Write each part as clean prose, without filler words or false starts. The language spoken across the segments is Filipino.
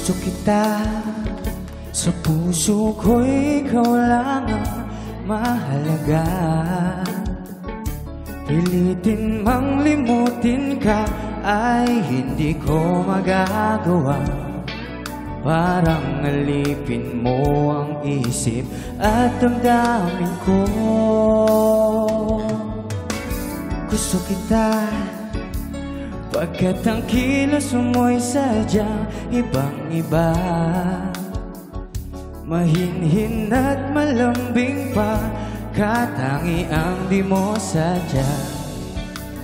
Gusto kita, sa puso ko'y ikaw lang ang mahalaga. Pilitin mang limutin ka ay hindi ko magagawa. Parang alipin mo ang isip at damdamin ko. Gusto kita, pagkat ang kilos mo'y sadyang ibang-iba. Mahinhin at malambing pa, katangiang di mo sadya.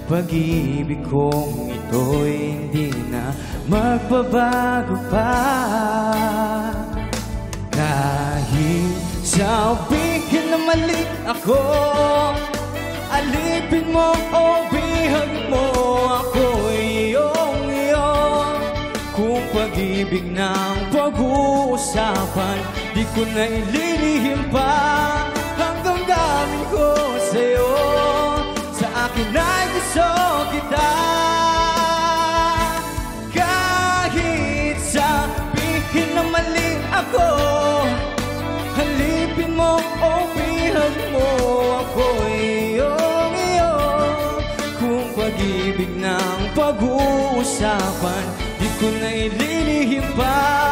Pag-ibig kong ito'y hindi na magbabago pa. Kahit sabihin na mali ako, alipin mo o bihag mo ako, iyong-iyo. Kung pag-ibig ng pag-uusapan, di ko na ililihim pa ang damdamin ko sa'yo. Sa akin ay gusto kita. Kahit sabihin na mali ako, halipin mo o bihag mo ako, iyong-iyo. Kung pag-ibig ng pag-uusapan, di ko na ililihim pa